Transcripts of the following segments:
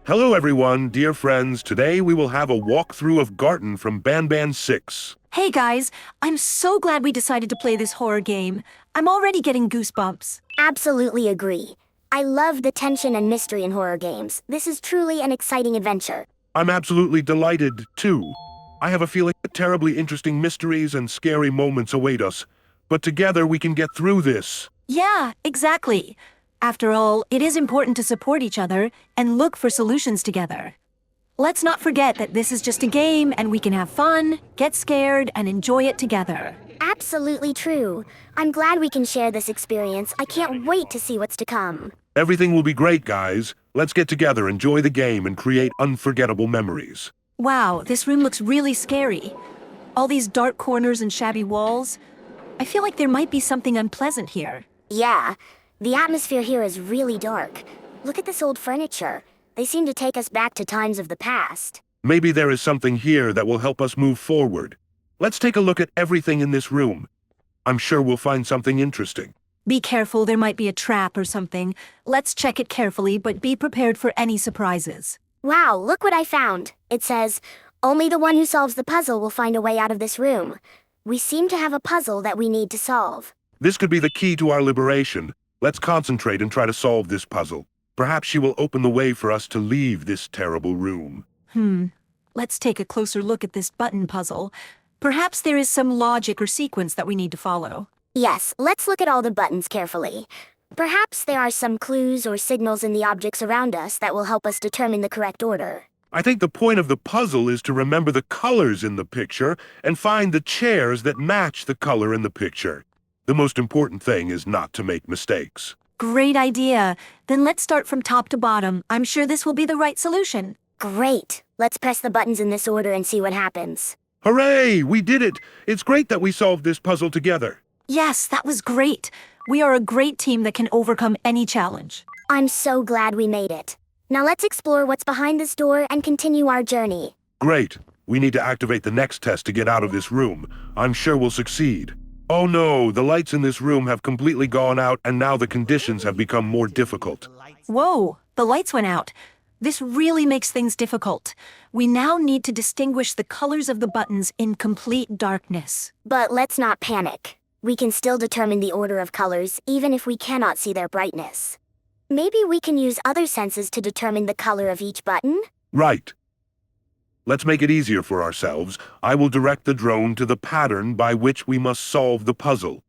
Hello everyone, dear friends. Today we will have a walkthrough of Garten from Banban 6. Hey guys, I'm so glad we decided to play this horror game. I'm already getting goosebumps. Absolutely agree. I love the tension and mystery in horror games. This is truly an exciting adventure. I'm absolutely delighted, too. I have a feeling that terribly interesting mysteries and scary moments await us. But together we can get through this. Yeah, exactly. After all, it is important to support each other and look for solutions together. Let's not forget that this is just a game and we can have fun, get scared, and enjoy it together. Absolutely true. I'm glad we can share this experience. I can't wait to see what's to come. Everything will be great, guys. Let's get together, enjoy the game, and create unforgettable memories. Wow, this room looks really scary. All these dark corners and shabby walls. I feel like there might be something unpleasant here. Yeah, the atmosphere here is really dark. Look at this old furniture. They seem to take us back to times of the past. Maybe there is something here that will help us move forward. Let's take a look at everything in this room. I'm sure we'll find something interesting. Be careful, there might be a trap or something. Let's check it carefully, but be prepared for any surprises. Wow, look what I found. It says, only the one who solves the puzzle will find a way out of this room. We seem to have a puzzle that we need to solve. This could be the key to our liberation. Let's concentrate and try to solve this puzzle. Perhaps she will open the way for us to leave this terrible room. Let's take a closer look at this button puzzle. Perhaps there is some logic or sequence that we need to follow. Yes, let's look at all the buttons carefully. Perhaps there are some clues or signals in the objects around us that will help us determine the correct order. I think the point of the puzzle is to remember the colors in the picture and find the chairs that match the color in the picture. The most important thing is not to make mistakes. Great idea. Then let's start from top to bottom. I'm sure this will be the right solution. Great. Let's press the buttons in this order and see what happens. Hooray! We did it! It's great that we solved this puzzle together. Yes, that was great. We are a great team that can overcome any challenge. I'm so glad we made it. Now let's explore what's behind this door and continue our journey. Great. We need to activate the next test to get out of this room. I'm sure we'll succeed. Oh no, the lights in this room have completely gone out and now the conditions have become more difficult. Whoa, the lights went out. This really makes things difficult. We now need to distinguish the colors of the buttons in complete darkness. But let's not panic. We can still determine the order of colors even if we cannot see their brightness. Maybe we can use other senses to determine the color of each button? Right. Let's make it easier for ourselves. I will direct the drone to the pattern by which we must solve the puzzle.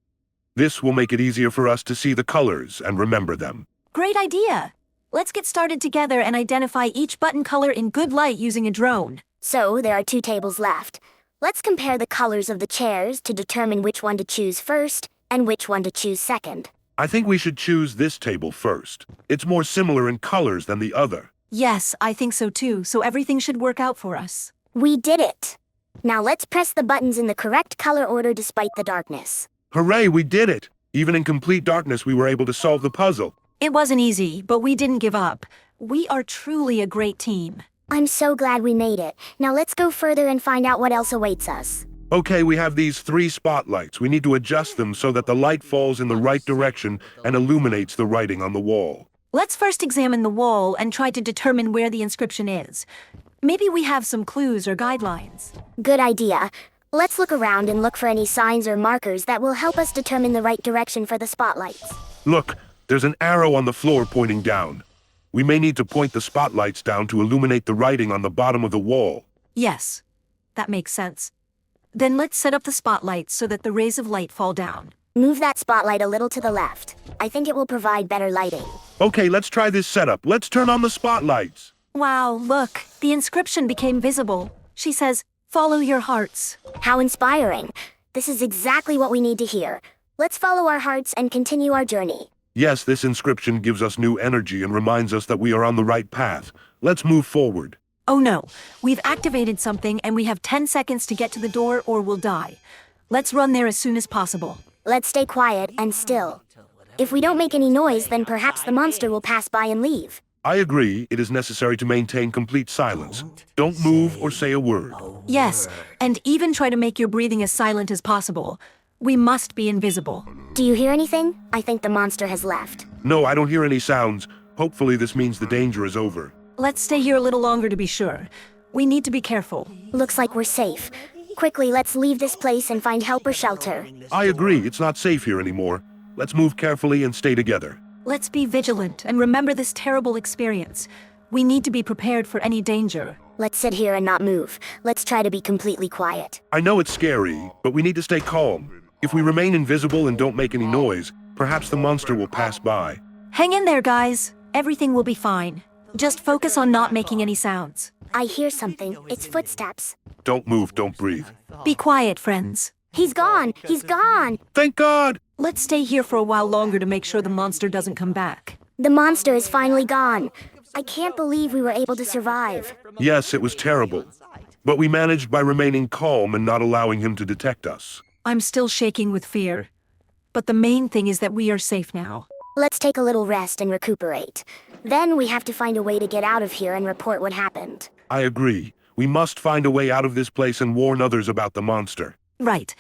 This will make it easier for us to see the colors and remember them. Great idea. Let's get started together and identify each button color in good light using a drone. So there are 2 tables left. Let's compare the colors of the chairs to determine which one to choose first and which one to choose second. I think we should choose this table first. It's more similar in colors than the other. Yes, I think so too, so everything should work out for us. We did it! Now let's press the buttons in the correct color order despite the darkness. Hooray, we did it! Even in complete darkness, we were able to solve the puzzle. It wasn't easy, but we didn't give up. We are truly a great team. I'm so glad we made it. Now let's go further and find out what else awaits us. Okay, we have these 3 spotlights. We need to adjust them so that the light falls in the right direction and illuminates the writing on the wall. Let's first examine the wall and try to determine where the inscription is. Maybe we have some clues or guidelines. Good idea. Let's look around and look for any signs or markers that will help us determine the right direction for the spotlights. Look, there's an arrow on the floor pointing down. We may need to point the spotlights down to illuminate the writing on the bottom of the wall. Yes, that makes sense. Then let's set up the spotlights so that the rays of light fall down. Move that spotlight a little to the left. I think it will provide better lighting. Okay, let's try this setup. Let's turn on the spotlights. Wow, look, the inscription became visible. She says, "Follow your hearts." How inspiring. This is exactly what we need to hear. Let's follow our hearts and continue our journey. Yes, this inscription gives us new energy and reminds us that we are on the right path. Let's move forward. Oh no, we've activated something and we have 10 seconds to get to the door or we'll die. Let's run there as soon as possible. Let's stay quiet and still. If we don't make any noise, then perhaps the monster will pass by and leave. I agree, it is necessary to maintain complete silence. Don't move or say a word. Yes, and even try to make your breathing as silent as possible. We must be invisible. Do you hear anything? I think the monster has left. No, I don't hear any sounds. Hopefully this means the danger is over. Let's stay here a little longer to be sure. We need to be careful. Looks like we're safe. Quickly, let's leave this place and find help or shelter. I agree, it's not safe here anymore. Let's move carefully and stay together. Let's be vigilant and remember this terrible experience. We need to be prepared for any danger. Let's sit here and not move. Let's try to be completely quiet. I know it's scary, but we need to stay calm. If we remain invisible and don't make any noise, perhaps the monster will pass by. Hang in there, guys. Everything will be fine. Just focus on not making any sounds. I hear something. It's footsteps. Don't move, don't breathe. Be quiet, friends. He's gone! He's gone! Thank God! Let's stay here for a while longer to make sure the monster doesn't come back. The monster is finally gone. I can't believe we were able to survive. Yes, it was terrible. But we managed by remaining calm and not allowing him to detect us. I'm still shaking with fear. But the main thing is that we are safe now. Let's take a little rest and recuperate. Then we have to find a way to get out of here and report what happened. I agree. We must find a way out of this place and warn others about the monster. Right.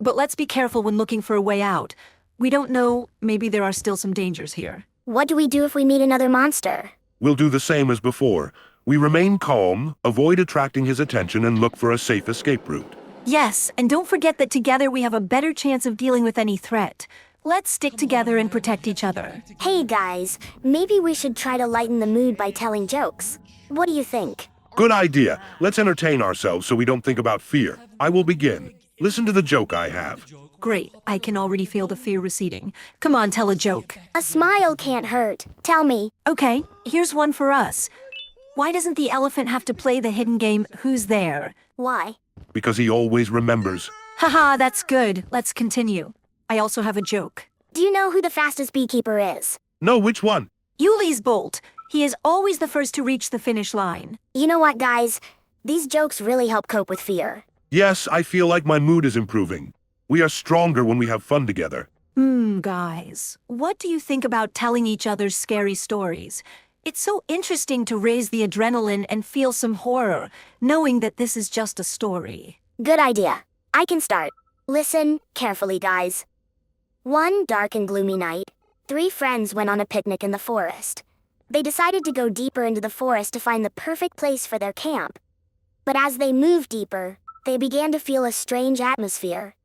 But let's be careful when looking for a way out. We don't know, maybe there are still some dangers here. What do we do if we meet another monster? We'll do the same as before. We remain calm, avoid attracting his attention, and look for a safe escape route. Yes, and don't forget that together we have a better chance of dealing with any threat. Let's stick together and protect each other. Hey guys, maybe we should try to lighten the mood by telling jokes. What do you think? Good idea. Let's entertain ourselves so we don't think about fear. I will begin. Listen to the joke I have. Great, I can already feel the fear receding. Come on, tell a joke. A smile can't hurt. Tell me. Okay, here's one for us. Why doesn't the elephant have to play the hidden game Who's There? Why? Because he always remembers. Haha, that's good. Let's continue. I also have a joke. Do you know who the fastest beekeeper is? No, which one? Uly's Bolt. He is always the first to reach the finish line. You know what, guys? These jokes really help cope with fear. Yes, I feel like my mood is improving. We are stronger when we have fun together. Guys, what do you think about telling each other scary stories? It's so interesting to raise the adrenaline and feel some horror, knowing that this is just a story. Good idea. I can start. Listen carefully, guys. One dark and gloomy night, 3 friends went on a picnic in the forest. They decided to go deeper into the forest to find the perfect place for their camp. But as they moved deeper, they began to feel a strange atmosphere.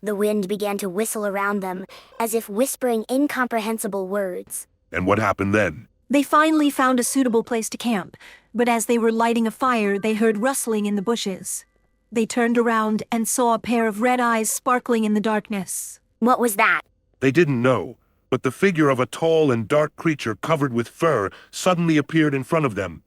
The wind began to whistle around them, as if whispering incomprehensible words. And what happened then? They finally found a suitable place to camp, but as they were lighting a fire, they heard rustling in the bushes. They turned around and saw a pair of red eyes sparkling in the darkness. What was that? They didn't know, but the figure of a tall and dark creature covered with fur suddenly appeared in front of them.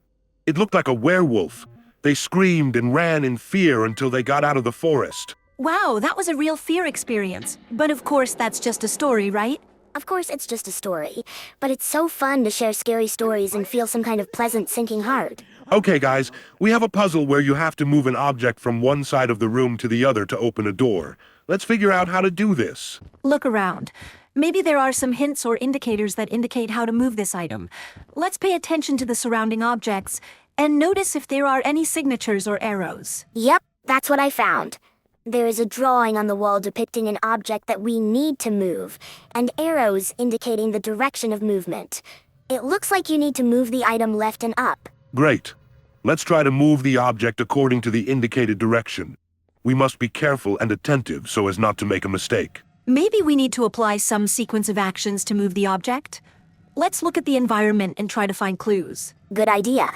It looked like a werewolf. They screamed and ran in fear until they got out of the forest. Wow, that was a real fear experience. But of course, that's just a story, right? Of course, it's just a story, but it's so fun to share scary stories and feel some kind of pleasant sinking heart. Okay, guys, we have a puzzle where you have to move an object from one side of the room to the other to open a door. Let's figure out how to do this. Look around. Maybe there are some hints or indicators that indicate how to move this item. Let's pay attention to the surrounding objects and notice if there are any signatures or arrows. Yep, that's what I found. There is a drawing on the wall depicting an object that we need to move, and arrows indicating the direction of movement. It looks like you need to move the item left and up. Great. Let's try to move the object according to the indicated direction. We must be careful and attentive so as not to make a mistake. Maybe we need to apply some sequence of actions to move the object. Let's look at the environment and try to find clues. Good idea.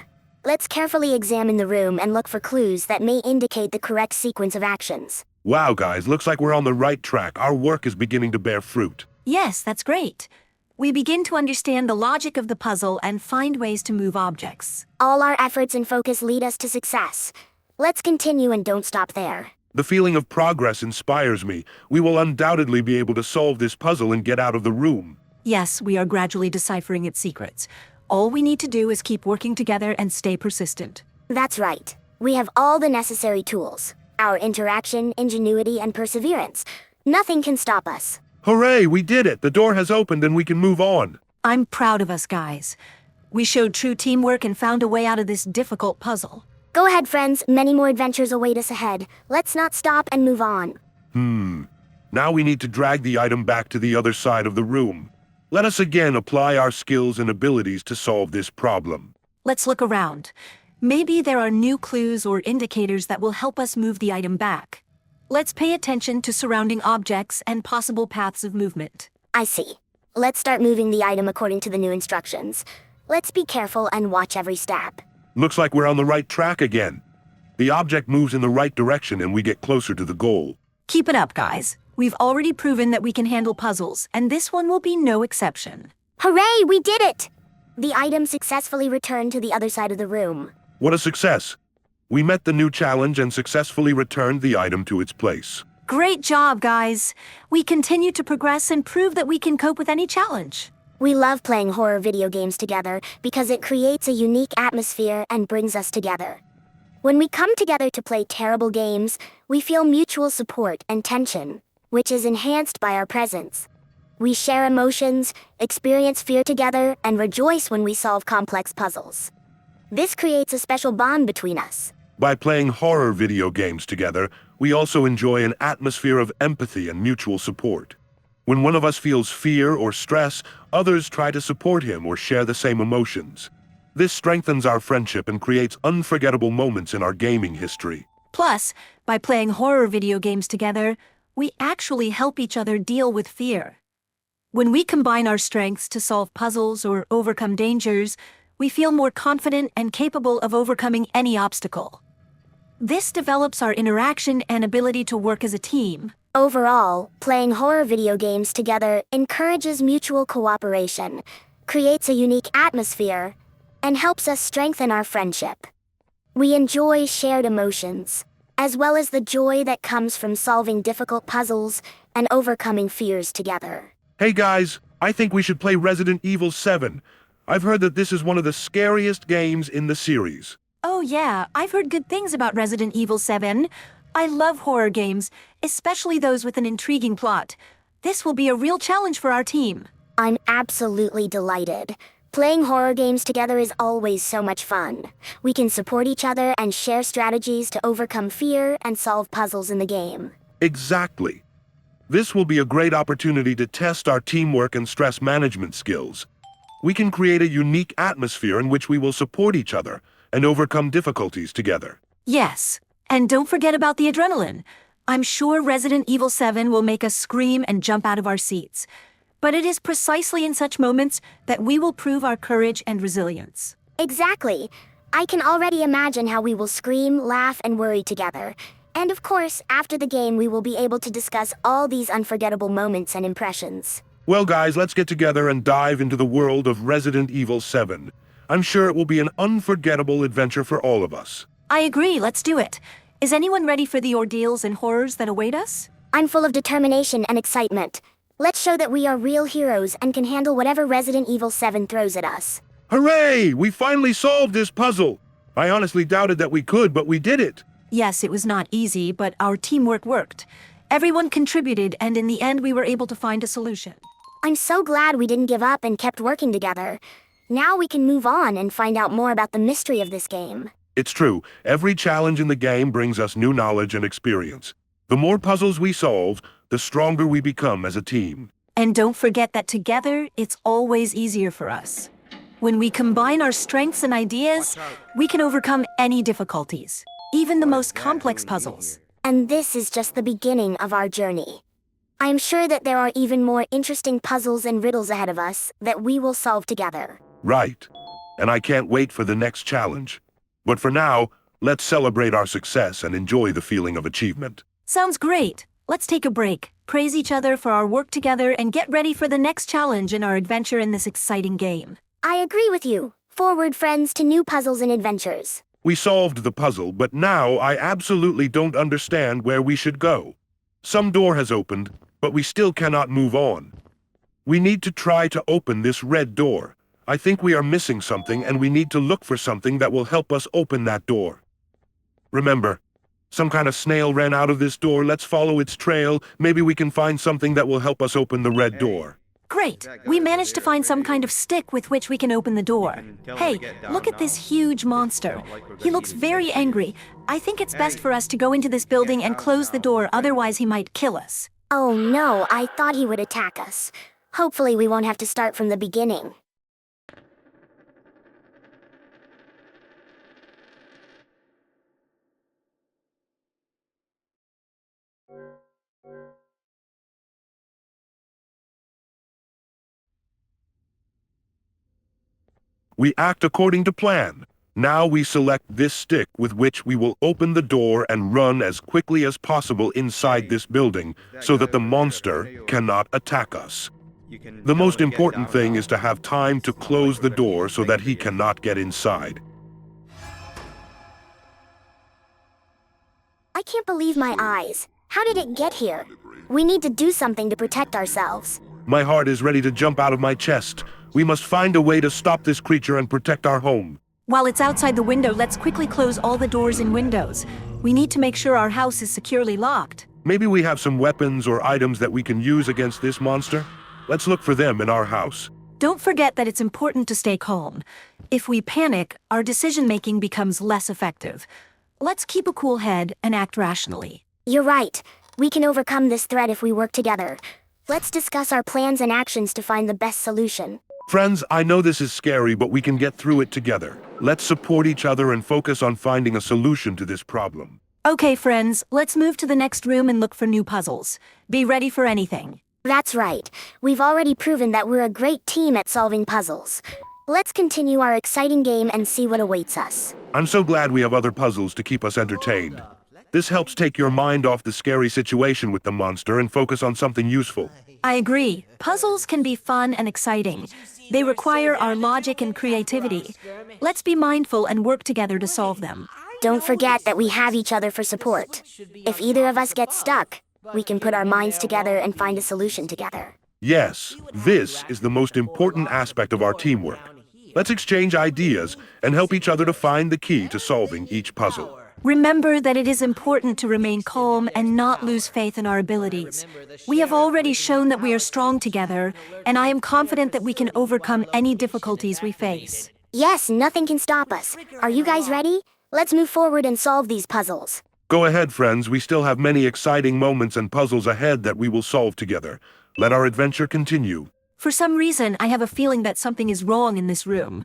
Let's carefully examine the room and look for clues that may indicate the correct sequence of actions. Wow, guys, looks like we're on the right track. Our work is beginning to bear fruit. Yes, that's great. We begin to understand the logic of the puzzle and find ways to move objects. All our efforts and focus lead us to success. Let's continue and don't stop there. The feeling of progress inspires me. We will undoubtedly be able to solve this puzzle and get out of the room. Yes, we are gradually deciphering its secrets. All we need to do is keep working together and stay persistent. That's right. We have all the necessary tools. Our interaction, ingenuity, and perseverance. Nothing can stop us. Hooray, we did it! The door has opened and we can move on. I'm proud of us, guys. We showed true teamwork and found a way out of this difficult puzzle. Go ahead, friends. Many more adventures await us ahead. Let's not stop and move on. Now we need to drag the item back to the other side of the room. Let us again apply our skills and abilities to solve this problem. Let's look around. Maybe there are new clues or indicators that will help us move the item back. Let's pay attention to surrounding objects and possible paths of movement. I see. Let's start moving the item according to the new instructions. Let's be careful and watch every step. Looks like we're on the right track again. The object moves in the right direction and we get closer to the goal. Keep it up, guys. We've already proven that we can handle puzzles, and this one will be no exception. Hooray, we did it! The item successfully returned to the other side of the room. What a success! We met the new challenge and successfully returned the item to its place. Great job, guys. We continue to progress and prove that we can cope with any challenge. We love playing horror video games together because it creates a unique atmosphere and brings us together. When we come together to play terrible games, we feel mutual support and tension, which is enhanced by our presence. We share emotions, experience fear together, and rejoice when we solve complex puzzles. This creates a special bond between us. By playing horror video games together, we also enjoy an atmosphere of empathy and mutual support. When one of us feels fear or stress, others try to support him or share the same emotions. This strengthens our friendship and creates unforgettable moments in our gaming history. Plus, by playing horror video games together, we actually help each other deal with fear. When we combine our strengths to solve puzzles or overcome dangers, we feel more confident and capable of overcoming any obstacle. This develops our interaction and ability to work as a team. Overall, playing horror video games together encourages mutual cooperation, creates a unique atmosphere, and helps us strengthen our friendship. We enjoy shared emotions, as well as the joy that comes from solving difficult puzzles and overcoming fears together. Hey guys, I think we should play Resident Evil 7. I've heard that this is one of the scariest games in the series. Oh yeah, I've heard good things about Resident Evil 7. I love horror games, especially those with an intriguing plot. This will be a real challenge for our team. I'm absolutely delighted. Playing horror games together is always so much fun. We can support each other and share strategies to overcome fear and solve puzzles in the game. Exactly. This will be a great opportunity to test our teamwork and stress management skills. We can create a unique atmosphere in which we will support each other and overcome difficulties together. Yes, and don't forget about the adrenaline. I'm sure Resident Evil 7 will make us scream and jump out of our seats. But it is precisely in such moments that we will prove our courage and resilience. Exactly. I can already imagine how we will scream, laugh, and worry together. And of course, after the game, we will be able to discuss all these unforgettable moments and impressions. Well guys, let's get together and dive into the world of Resident Evil 7. I'm sure it will be an unforgettable adventure for all of us. I agree, let's do it. Is anyone ready for the ordeals and horrors that await us? I'm full of determination and excitement. Let's show that we are real heroes and can handle whatever Resident Evil 7 throws at us. Hooray! We finally solved this puzzle! I honestly doubted that we could, but we did it! Yes, it was not easy, but our teamwork worked. Everyone contributed, and in the end we were able to find a solution. I'm so glad we didn't give up and kept working together. Now we can move on and find out more about the mystery of this game. It's true, every challenge in the game brings us new knowledge and experience. The more puzzles we solve, the stronger we become as a team. And don't forget that together, it's always easier for us. When we combine our strengths and ideas, we can overcome any difficulties, even the most complex puzzles. And this is just the beginning of our journey. I am sure that there are even more interesting puzzles and riddles ahead of us that we will solve together. Right. And I can't wait for the next challenge. But for now, let's celebrate our success and enjoy the feeling of achievement. Sounds great. Let's take a break, praise each other for our work together, and get ready for the next challenge in our adventure in this exciting game. I agree with you. Forward, friends, to new puzzles and adventures. We solved the puzzle, but now I absolutely don't understand where we should go. Some door has opened, but we still cannot move on. We need to try to open this red door. I think we are missing something, and we need to look for something that will help us open that door. Remember, some kind of snail ran out of this door. Let's follow its trail. Maybe we can find something that will help us open the red door. Great! We managed to find some kind of stick with which we can open the door. Hey, look at this huge monster. He looks very angry. I think it's best for us to go into this building and close the door, otherwise he might kill us. Oh no, I thought he would attack us. Hopefully we won't have to start from the beginning. We act according to plan. Now we select this stick with which we will open the door and run as quickly as possible inside this building so that the monster cannot attack us. The most important thing is to have time to close the door so that he cannot get inside. I can't believe my eyes. How did it get here? We need to do something to protect ourselves. My heart is ready to jump out of my chest. We must find a way to stop this creature and protect our home. While it's outside the window, let's quickly close all the doors and windows. We need to make sure our house is securely locked. Maybe we have some weapons or items that we can use against this monster? Let's look for them in our house. Don't forget that it's important to stay calm. If we panic, our decision-making becomes less effective. Let's keep a cool head and act rationally. You're right. We can overcome this threat if we work together. Let's discuss our plans and actions to find the best solution. Friends, I know this is scary, but we can get through it together. Let's support each other and focus on finding a solution to this problem. Okay, friends, let's move to the next room and look for new puzzles. Be ready for anything. That's right. We've already proven that we're a great team at solving puzzles. Let's continue our exciting game and see what awaits us. I'm so glad we have other puzzles to keep us entertained. This helps take your mind off the scary situation with the monster and focus on something useful. I agree. Puzzles can be fun and exciting. They require our logic and creativity. Let's be mindful and work together to solve them. Don't forget that we have each other for support. If either of us gets stuck, we can put our minds together and find a solution together. Yes, this is the most important aspect of our teamwork. Let's exchange ideas and help each other to find the key to solving each puzzle. Remember that it is important to remain calm and not lose faith in our abilities. We have already shown that we are strong together, and I am confident that we can overcome any difficulties we face. Yes, nothing can stop us. Are you guys ready? Let's move forward and solve these puzzles. Go ahead, friends. We still have many exciting moments and puzzles ahead that we will solve together. Let our adventure continue. For some reason, I have a feeling that something is wrong in this room.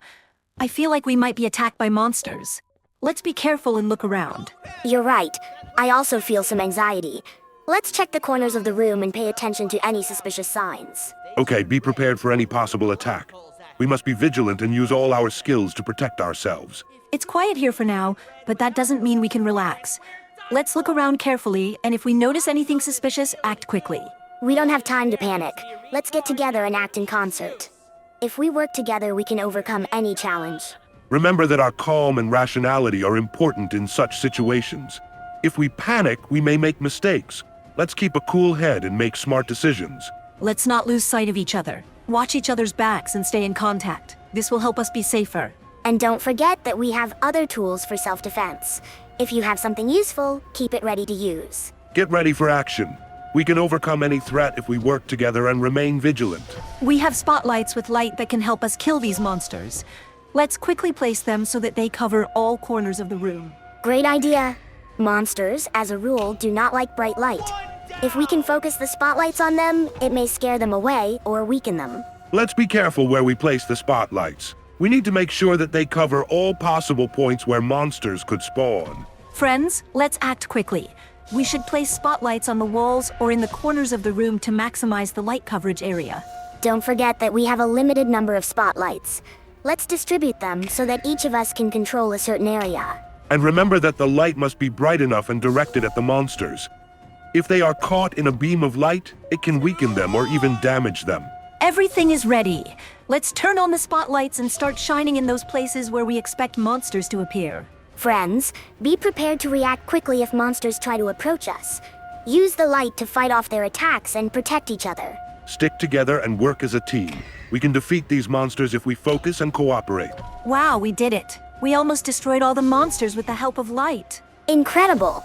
I feel like we might be attacked by monsters. Let's be careful and look around. You're right. I also feel some anxiety. Let's check the corners of the room and pay attention to any suspicious signs. Okay, be prepared for any possible attack. We must be vigilant and use all our skills to protect ourselves. It's quiet here for now, but that doesn't mean we can relax. Let's look around carefully, and if we notice anything suspicious, act quickly. We don't have time to panic. Let's get together and act in concert. If we work together, we can overcome any challenge. Remember that our calm and rationality are important in such situations. If we panic, we may make mistakes. Let's keep a cool head and make smart decisions. Let's not lose sight of each other. Watch each other's backs and stay in contact. This will help us be safer. And don't forget that we have other tools for self-defense. If you have something useful, keep it ready to use. Get ready for action. We can overcome any threat if we work together and remain vigilant. We have spotlights with light that can help us kill these monsters. Let's quickly place them so that they cover all corners of the room. Great idea. Monsters, as a rule, do not like bright light. If we can focus the spotlights on them, it may scare them away or weaken them. Let's be careful where we place the spotlights. We need to make sure that they cover all possible points where monsters could spawn. Friends, let's act quickly. We should place spotlights on the walls or in the corners of the room to maximize the light coverage area. Don't forget that we have a limited number of spotlights. Let's distribute them so that each of us can control a certain area. And remember that the light must be bright enough and directed at the monsters. If they are caught in a beam of light, it can weaken them or even damage them. Everything is ready. Let's turn on the spotlights and start shining in those places where we expect monsters to appear. Friends, be prepared to react quickly if monsters try to approach us. Use the light to fight off their attacks and protect each other. Stick together and work as a team. We can defeat these monsters if we focus and cooperate. Wow, we did it. We almost destroyed all the monsters with the help of light. Incredible!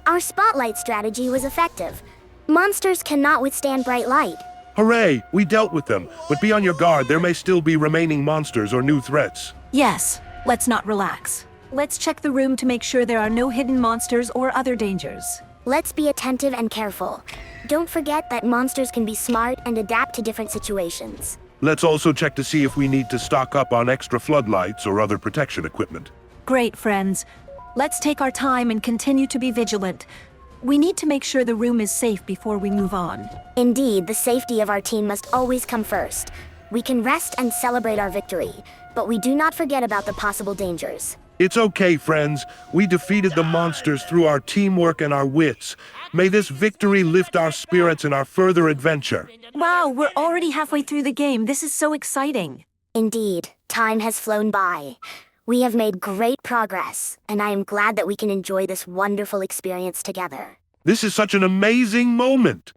Our spotlight strategy was effective. Monsters cannot withstand bright light. Hooray! We dealt with them, but be on your guard. There may still be remaining monsters or new threats. Yes, let's not relax. Let's check the room to make sure there are no hidden monsters or other dangers. Let's be attentive and careful. Don't forget that monsters can be smart and adapt to different situations. Let's also check to see if we need to stock up on extra floodlights or other protection equipment. Great, friends. Let's take our time and continue to be vigilant. We need to make sure the room is safe before we move on. Indeed, the safety of our team must always come first. We can rest and celebrate our victory, but we do not forget about the possible dangers. It's okay, friends. We defeated the monsters through our teamwork and our wits. May this victory lift our spirits in our further adventure. Wow, we're already halfway through the game. This is so exciting. Indeed, time has flown by. We have made great progress, and I am glad that we can enjoy this wonderful experience together. This is such an amazing moment.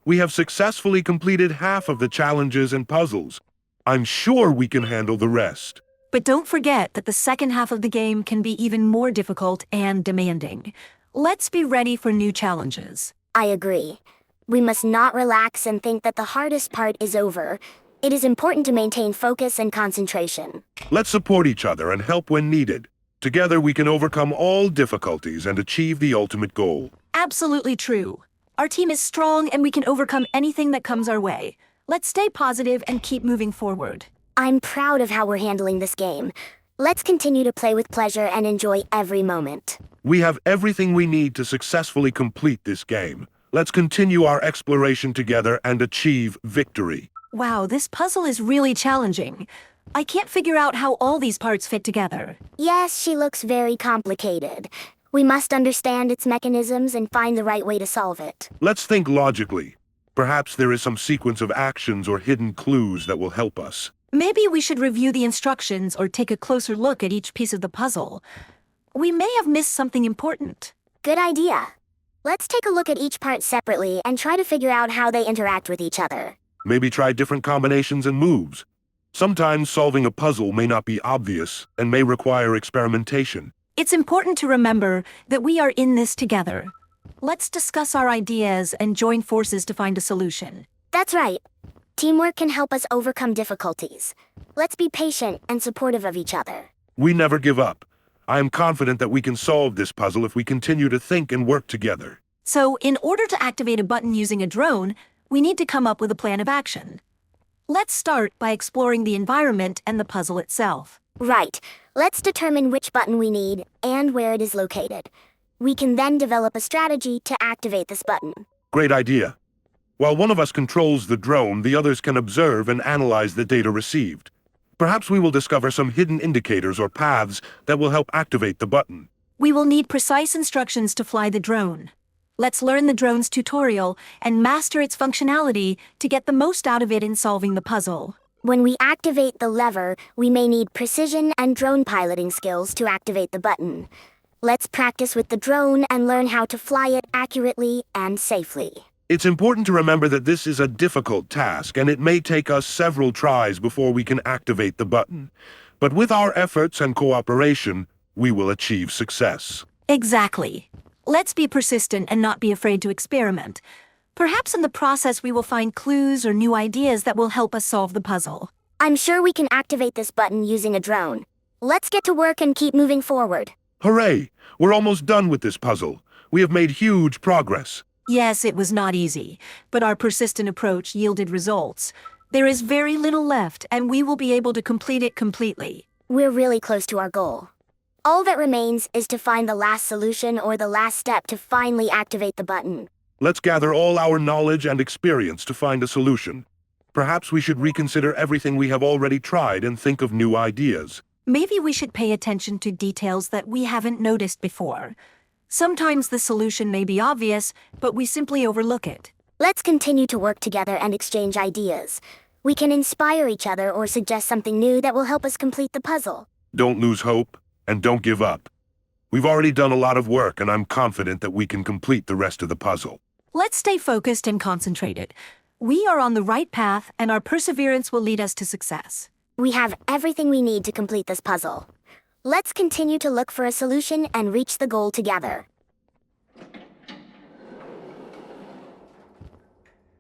We have successfully completed half of the challenges and puzzles. I'm sure we can handle the rest. But don't forget that the second half of the game can be even more difficult and demanding. Let's be ready for new challenges. I agree. We must not relax and think that the hardest part is over. It is important to maintain focus and concentration. Let's support each other and help when needed. Together we can overcome all difficulties and achieve the ultimate goal. Absolutely true. Our team is strong and we can overcome anything that comes our way. Let's stay positive and keep moving forward. I'm proud of how we're handling this game. Let's continue to play with pleasure and enjoy every moment. We have everything we need to successfully complete this game. Let's continue our exploration together and achieve victory. Wow, this puzzle is really challenging. I can't figure out how all these parts fit together. Yes, she looks very complicated. We must understand its mechanisms and find the right way to solve it. Let's think logically. Perhaps there is some sequence of actions or hidden clues that will help us. Maybe we should review the instructions or take a closer look at each piece of the puzzle. We may have missed something important. Good idea. Let's take a look at each part separately and try to figure out how they interact with each other. Maybe try different combinations and moves. Sometimes solving a puzzle may not be obvious and may require experimentation. It's important to remember that we are in this together. Let's discuss our ideas and join forces to find a solution. That's right. Teamwork can help us overcome difficulties. Let's be patient and supportive of each other. We never give up. I am confident that we can solve this puzzle if we continue to think and work together. So, in order to activate a button using a drone, we need to come up with a plan of action. Let's start by exploring the environment and the puzzle itself. Right. Let's determine which button we need and where it is located. We can then develop a strategy to activate this button. Great idea. While one of us controls the drone, the others can observe and analyze the data received. Perhaps we will discover some hidden indicators or paths that will help activate the button. We will need precise instructions to fly the drone. Let's learn the drone's tutorial and master its functionality to get the most out of it in solving the puzzle. When we activate the lever, we may need precision and drone piloting skills to activate the button. Let's practice with the drone and learn how to fly it accurately and safely. It's important to remember that this is a difficult task, and it may take us several tries before we can activate the button. But with our efforts and cooperation, we will achieve success. Exactly. Let's be persistent and not be afraid to experiment. Perhaps in the process we will find clues or new ideas that will help us solve the puzzle. I'm sure we can activate this button using a drone. Let's get to work and keep moving forward. Hooray! We're almost done with this puzzle. We have made huge progress. Yes, it was not easy, but our persistent approach yielded results. There is very little left, and we will be able to complete it completely. We're really close to our goal. All that remains is to find the last solution or the last step to finally activate the button. Let's gather all our knowledge and experience to find a solution. Perhaps we should reconsider everything we have already tried and think of new ideas. Maybe we should pay attention to details that we haven't noticed before. Sometimes the solution may be obvious, but we simply overlook it. Let's continue to work together and exchange ideas. We can inspire each other or suggest something new that will help us complete the puzzle. Don't lose hope, and don't give up. We've already done a lot of work, and I'm confident that we can complete the rest of the puzzle. Let's stay focused and concentrated. We are on the right path, and our perseverance will lead us to success. We have everything we need to complete this puzzle. Let's continue to look for a solution and reach the goal together.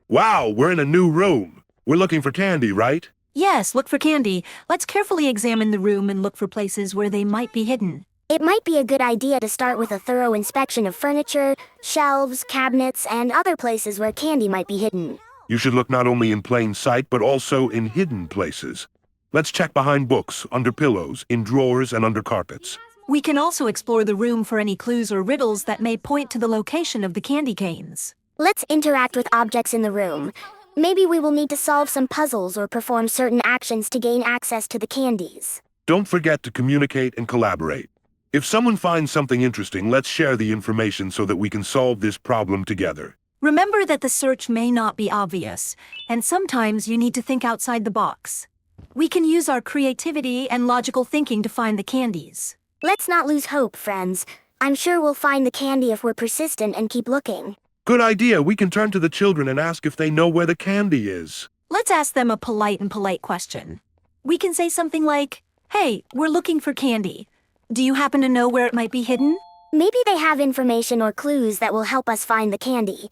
Wow, we're in a new room. We're looking for candy, right? Yes, look for candy. Let's carefully examine the room and look for places where they might be hidden. It might be a good idea to start with a thorough inspection of furniture, shelves, cabinets, and other places where candy might be hidden. You should look not only in plain sight, but also in hidden places. Let's check behind books, under pillows, in drawers, and under carpets. We can also explore the room for any clues or riddles that may point to the location of the candy canes. Let's interact with objects in the room. Maybe we will need to solve some puzzles or perform certain actions to gain access to the candies. Don't forget to communicate and collaborate. If someone finds something interesting, let's share the information so that we can solve this problem together. Remember that the search may not be obvious, and sometimes you need to think outside the box. We can use our creativity and logical thinking to find the candies. Let's not lose hope, friends. I'm sure we'll find the candy if we're persistent and keep looking. Good idea. We can turn to the children and ask if they know where the candy is. Let's ask them a polite question. We can say something like, "Hey, we're looking for candy. Do you happen to know where it might be hidden?" Maybe they have information or clues that will help us find the candy.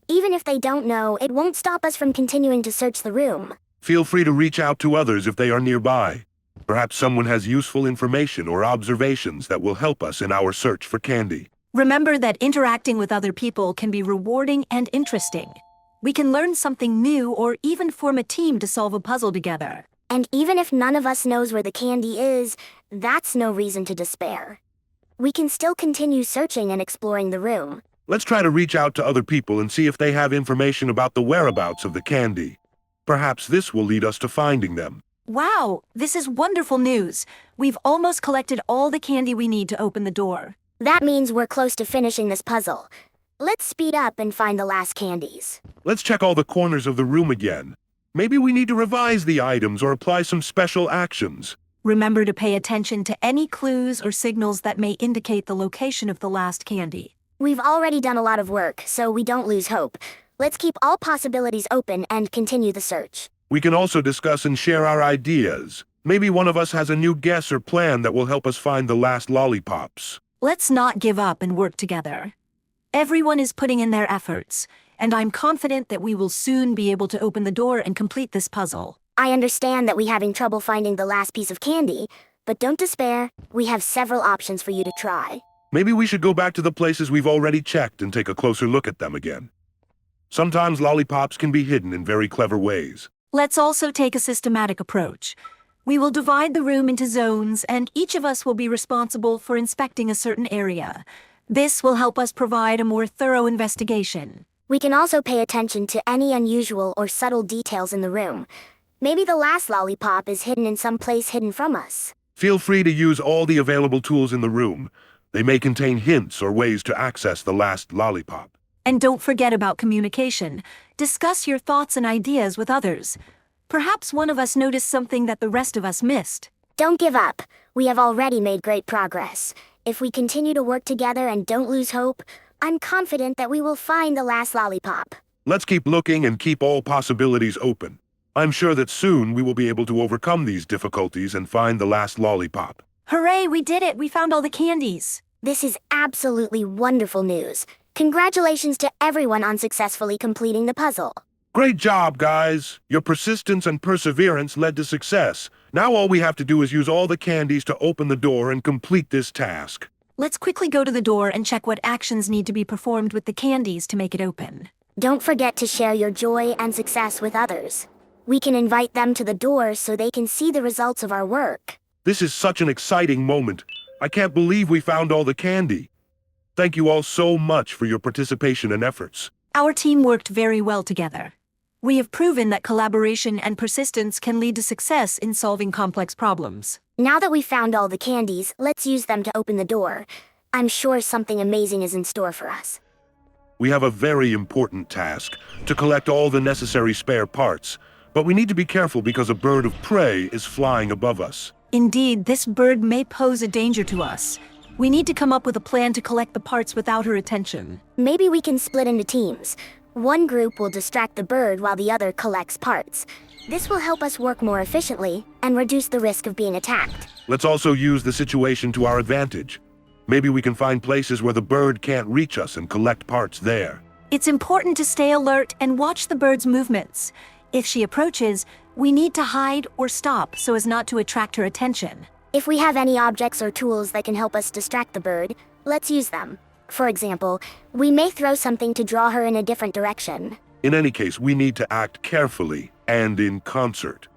Even if they don't know, it won't stop us from continuing to search the room. Feel free to reach out to others if they are nearby. Perhaps someone has useful information or observations that will help us in our search for candy. Remember that interacting with other people can be rewarding and interesting. We can learn something new or even form a team to solve a puzzle together. And even if none of us knows where the candy is, that's no reason to despair. We can still continue searching and exploring the room. Let's try to reach out to other people and see if they have information about the whereabouts of the candy. Perhaps this will lead us to finding them. Wow, this is wonderful news. We've almost collected all the candy we need to open the door. That means we're close to finishing this puzzle. Let's speed up and find the last candies. Let's check all the corners of the room again. Maybe we need to revise the items or apply some special actions. Remember to pay attention to any clues or signals that may indicate the location of the last candy. We've already done a lot of work, so we don't lose hope. Let's keep all possibilities open and continue the search. We can also discuss and share our ideas. Maybe one of us has a new guess or plan that will help us find the last lollipops. Let's not give up and work together. Everyone is putting in their efforts, and I'm confident that we will soon be able to open the door and complete this puzzle. I understand that we're having trouble finding the last piece of candy, but don't despair. We have several options for you to try. Maybe we should go back to the places we've already checked and take a closer look at them again. Sometimes lollipops can be hidden in very clever ways. Let's also take a systematic approach. We will divide the room into zones, and each of us will be responsible for inspecting a certain area. This will help us provide a more thorough investigation. We can also pay attention to any unusual or subtle details in the room. Maybe the last lollipop is hidden in some place hidden from us. Feel free to use all the available tools in the room. They may contain hints or ways to access the last lollipop. And don't forget about communication. Discuss your thoughts and ideas with others. Perhaps one of us noticed something that the rest of us missed. Don't give up. We have already made great progress. If we continue to work together and don't lose hope, I'm confident that we will find the last lollipop. Let's keep looking and keep all possibilities open. I'm sure that soon we will be able to overcome these difficulties and find the last lollipop. Hooray, we did it! We found all the candies! This is absolutely wonderful news. Congratulations to everyone on successfully completing the puzzle. Great job, guys! Your persistence and perseverance led to success. Now all we have to do is use all the candies to open the door and complete this task. Let's quickly go to the door and check what actions need to be performed with the candies to make it open. Don't forget to share your joy and success with others. We can invite them to the door so they can see the results of our work. This is such an exciting moment. I can't believe we found all the candy. Thank you all so much for your participation and efforts. Our team worked very well together. We have proven that collaboration and persistence can lead to success in solving complex problems. Now that we've found all the candies, let's use them to open the door. I'm sure something amazing is in store for us. We have a very important task to collect all the necessary spare parts, but we need to be careful because a bird of prey is flying above us. Indeed, this bird may pose a danger to us. We need to come up with a plan to collect the parts without her attention. Maybe we can split into teams. One group will distract the bird while the other collects parts. This will help us work more efficiently and reduce the risk of being attacked. Let's also use the situation to our advantage. Maybe we can find places where the bird can't reach us and collect parts there. It's important to stay alert and watch the bird's movements. If she approaches, we need to hide or stop so as not to attract her attention. If we have any objects or tools that can help us distract the bird, let's use them. For example, we may throw something to draw her in a different direction. In any case, we need to act carefully and in concert.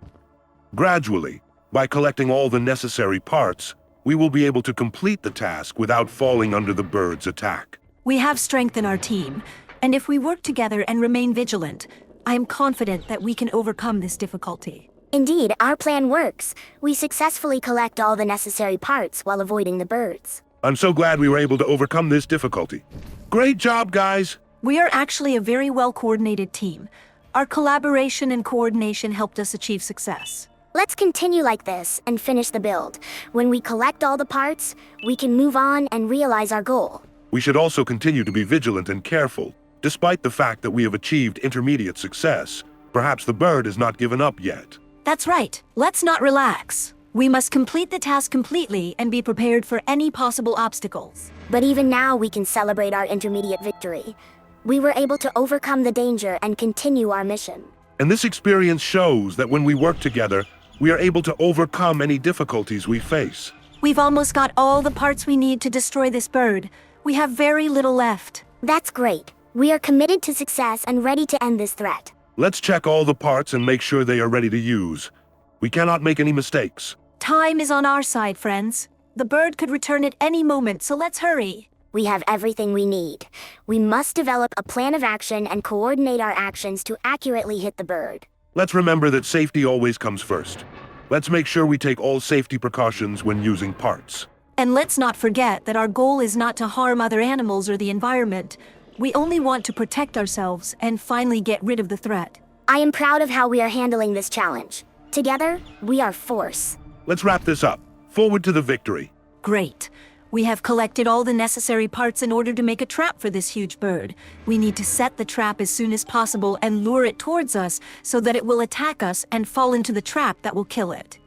Gradually, by collecting all the necessary parts, we will be able to complete the task without falling under the bird's attack. We have strength in our team, and if we work together and remain vigilant, I am confident that we can overcome this difficulty. Indeed, our plan works. We successfully collect all the necessary parts while avoiding the birds. I'm so glad we were able to overcome this difficulty. Great job, guys! We are actually a very well-coordinated team. Our collaboration and coordination helped us achieve success. Let's continue like this and finish the build. When we collect all the parts, we can move on and realize our goal. We should also continue to be vigilant and careful. Despite the fact that we have achieved intermediate success, perhaps the bird has not given up yet. That's right. Let's not relax. We must complete the task completely and be prepared for any possible obstacles. But even now, we can celebrate our intermediate victory. We were able to overcome the danger and continue our mission. And this experience shows that when we work together, we are able to overcome any difficulties we face. We've almost got all the parts we need to destroy this bird. We have very little left. That's great. We are committed to success and ready to end this threat. Let's check all the parts and make sure they are ready to use. We cannot make any mistakes. Time is on our side, friends. The bird could return at any moment, so let's hurry. We have everything we need. We must develop a plan of action and coordinate our actions to accurately hit the bird. Let's remember that safety always comes first. Let's make sure we take all safety precautions when using parts. And let's not forget that our goal is not to harm other animals or the environment. We only want to protect ourselves and finally get rid of the threat. I am proud of how we are handling this challenge. Together, we are force. Let's wrap this up. Forward to the victory. Great. We have collected all the necessary parts in order to make a trap for this huge bird. We need to set the trap as soon as possible and lure it towards us so that it will attack us and fall into the trap that will kill it.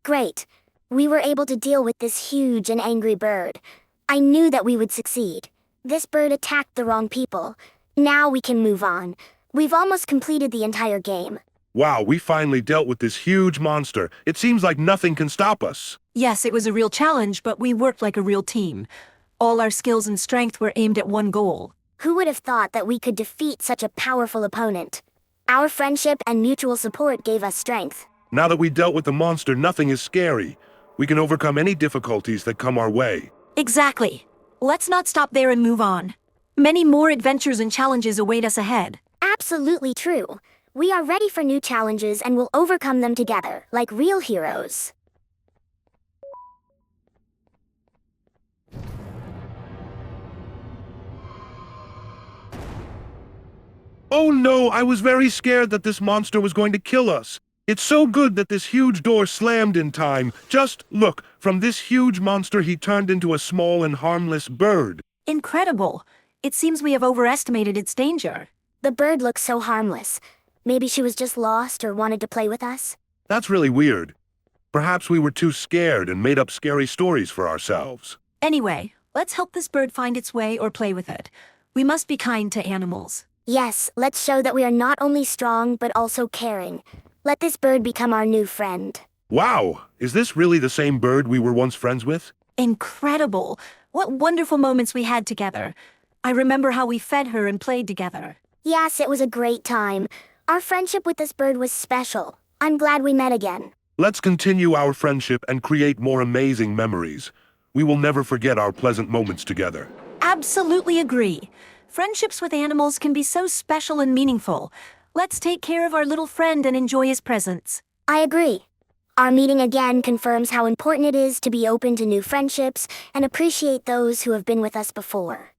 Great. We were able to deal with this huge and angry bird. I knew that we would succeed. This bird attacked the wrong people. Now we can move on. We've almost completed the entire game. Wow, we finally dealt with this huge monster. It seems like nothing can stop us. Yes, it was a real challenge, but we worked like a real team. All our skills and strength were aimed at one goal. Who would have thought that we could defeat such a powerful opponent? Our friendship and mutual support gave us strength. Now that we dealt with the monster, nothing is scary. We can overcome any difficulties that come our way. Exactly. Let's not stop there and move on. Many more adventures and challenges await us ahead. Absolutely true. We are ready for new challenges and will overcome them together, like real heroes. Oh no, I was very scared that this monster was going to kill us. It's so good that this huge door slammed in time. Just look, from this huge monster he turned into a small and harmless bird. Incredible. It seems we have overestimated its danger. The bird looks so harmless. Maybe she was just lost or wanted to play with us? That's really weird. Perhaps we were too scared and made up scary stories for ourselves. Anyway, let's help this bird find its way or play with it. We must be kind to animals. Yes, let's show that we are not only strong but also caring. Let this bird become our new friend. Wow, is this really the same bird we were once friends with? Incredible. What wonderful moments we had together. I remember how we fed her and played together. Yes, it was a great time. Our friendship with this bird was special. I'm glad we met again. Let's continue our friendship and create more amazing memories. We will never forget our pleasant moments together. Absolutely agree. Friendships with animals can be so special and meaningful. Let's take care of our little friend and enjoy his presence. I agree. Our meeting again confirms how important it is to be open to new friendships and appreciate those who have been with us before.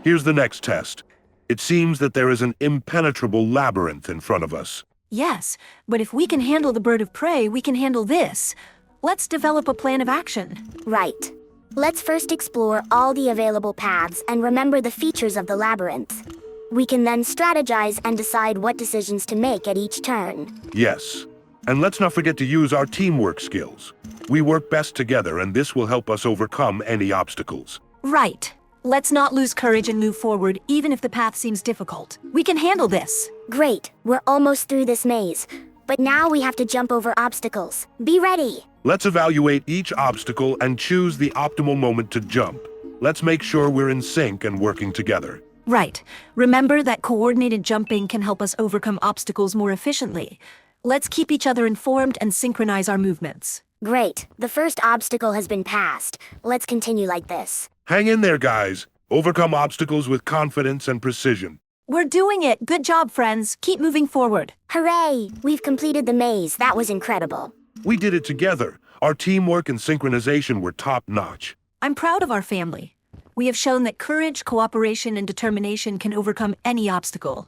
Here's the next test. It seems that there is an impenetrable labyrinth in front of us. Yes, but if we can handle the bird of prey, we can handle this. Let's develop a plan of action. Right. Let's first explore all the available paths and remember the features of the labyrinth. We can then strategize and decide what decisions to make at each turn. Yes. And let's not forget to use our teamwork skills. We work best together, and this will help us overcome any obstacles. Right. Let's not lose courage and move forward, even if the path seems difficult. We can handle this. Great. We're almost through this maze. But now we have to jump over obstacles. Be ready. Let's evaluate each obstacle and choose the optimal moment to jump. Let's make sure we're in sync and working together. Right. Remember that coordinated jumping can help us overcome obstacles more efficiently. Let's keep each other informed and synchronize our movements. Great. The first obstacle has been passed. Let's continue like this. Hang in there, guys. Overcome obstacles with confidence and precision. We're doing it. Good job, friends. Keep moving forward. Hooray! We've completed the maze. That was incredible. We did it together. Our teamwork and synchronization were top-notch. I'm proud of our family. We have shown that courage, cooperation, and determination can overcome any obstacle.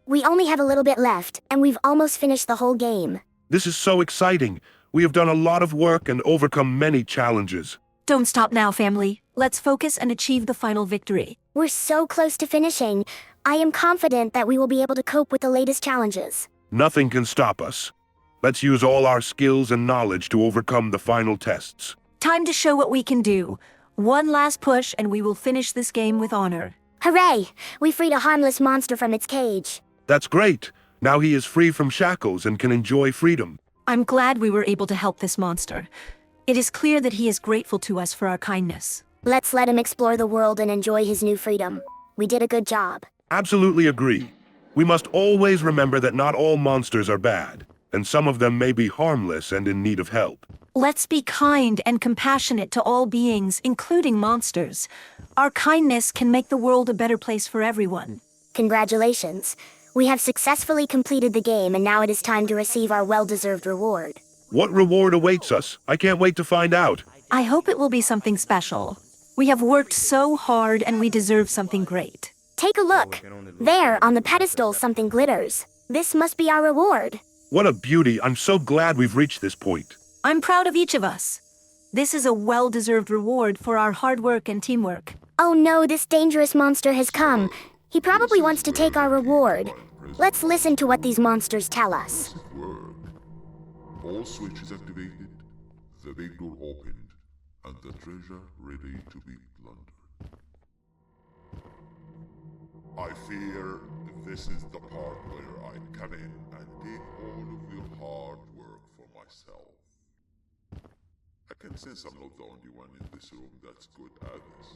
We only have a little bit left, and we've almost finished the whole game. This is so exciting. We have done a lot of work and overcome many challenges. Don't stop now, family. Let's focus and achieve the final victory. We're so close to finishing. I am confident that we will be able to cope with the latest challenges. Nothing can stop us. Let's use all our skills and knowledge to overcome the final tests. Time to show what we can do. One last push and we will finish this game with honor. Hooray! We freed a harmless monster from its cage. That's great. Now he is free from shackles and can enjoy freedom. I'm glad we were able to help this monster. It is clear that he is grateful to us for our kindness. Let's let him explore the world and enjoy his new freedom. We did a good job. Absolutely agree. We must always remember that not all monsters are bad, and some of them may be harmless and in need of help. Let's be kind and compassionate to all beings, including monsters. Our kindness can make the world a better place for everyone. Congratulations. We have successfully completed the game, and now it is time to receive our well-deserved reward. What reward awaits us? I can't wait to find out. I hope it will be something special. We have worked so hard and we deserve something great. Take a look. There, on the pedestal, something glitters. This must be our reward. What a beauty. I'm so glad we've reached this point. I'm proud of each of us. This is a well-deserved reward for our hard work and teamwork. Oh no, this dangerous monster has come. He probably wants to take our reward. Let's listen to what these monsters tell us. Work. All switches activated, the big door opened, and the treasure ready to be plundered. I fear this is the part where I come in and take all of your hard work for myself. I can sense I'm not the only one in this room that's good at this.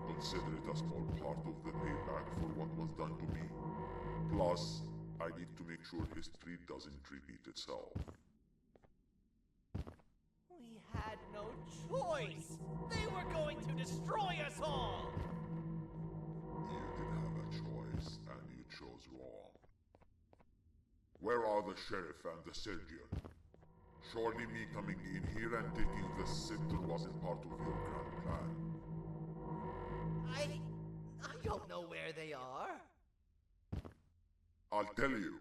Consider it a small part of the payback for what was done to me. Plus, I need to make sure history doesn't repeat itself. We had no choice. They were going to destroy us all. You did have a choice, and you chose wrong. Where are the sheriff and the surgeon? Surely me coming in here and taking the scepter wasn't part of your grand plan. I don't know where they are. I'll tell you,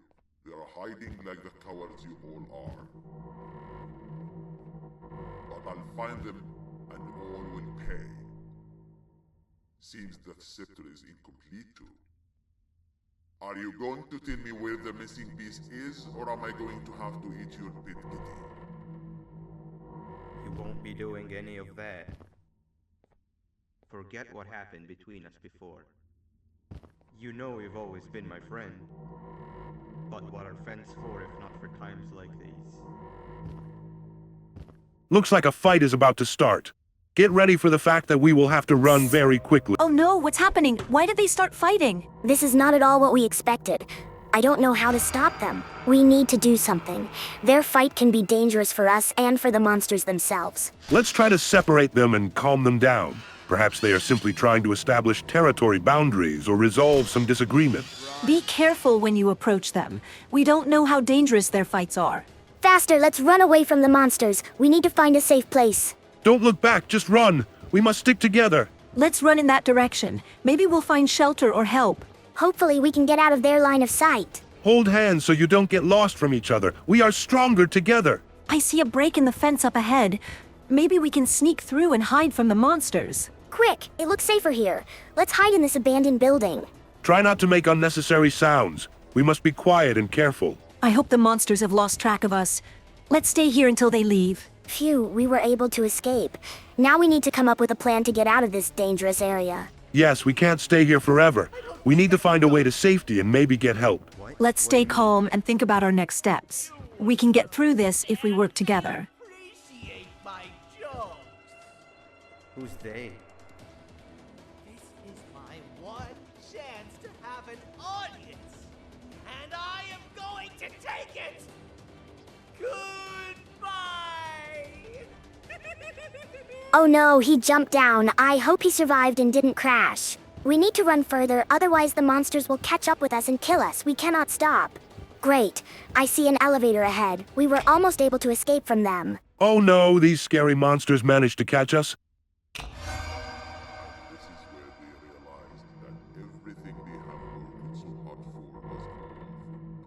they're hiding like the cowards you all are. But I'll find them, and all will pay. Seems that scepter is incomplete too. Are you going to tell me where the missing piece is, or am I going to have to eat your pit kitty? You won't be doing any of that. Forget what happened between us before. You know you've always been my friend. But what are friends for if not for times like these? Looks like a fight is about to start. Get ready for the fact that we will have to run very quickly. Oh no, what's happening? Why did they start fighting? This is not at all what we expected. I don't know how to stop them. We need to do something. Their fight can be dangerous for us and for the monsters themselves. Let's try to separate them and calm them down. Perhaps they are simply trying to establish territory boundaries or resolve some disagreement. Be careful when you approach them. We don't know how dangerous their fights are. Faster, let's run away from the monsters. We need to find a safe place. Don't look back, just run. We must stick together. Let's run in that direction. Maybe we'll find shelter or help. Hopefully we can get out of their line of sight. Hold hands so you don't get lost from each other. We are stronger together. I see a break in the fence up ahead. Maybe we can sneak through and hide from the monsters. Quick, it looks safer here. Let's hide in this abandoned building. Try not to make unnecessary sounds. We must be quiet and careful. I hope the monsters have lost track of us. Let's stay here until they leave. Phew, we were able to escape. Now we need to come up with a plan to get out of this dangerous area. Yes, we can't stay here forever. We need to find a way to safety and maybe get help. Let's stay calm and think about our next steps. We can get through this if we work together. Appreciate my jokes. Who's they? This is my one chance to have an audience. And I am going to take it! Goodbye! Oh no, he jumped down. I hope he survived and didn't crash. We need to run further, otherwise the monsters will catch up with us and kill us. We cannot stop. Great. I see an elevator ahead. We were almost able to escape from them. Oh no, these scary monsters managed to catch us. This is where they realized that everything they have worked so hard for was all for nothing.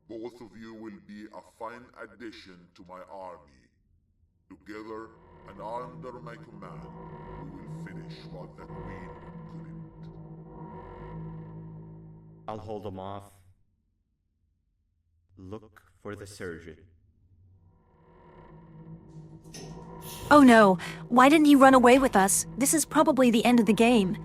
Both of you will be a fine addition to my army. Together and under my command, we will finish what the Queen couldn't. I'll hold them off. Look for the surgeon. Oh no, why didn't he run away with us? This is probably the end of the game.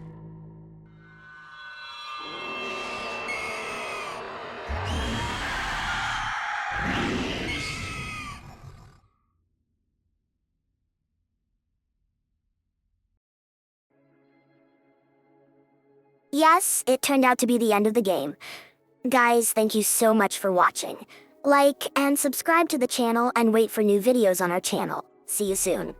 Yes, it turned out to be the end of the game. Guys, thank you so much for watching. Like and subscribe to the channel and wait for new videos on our channel. See you soon.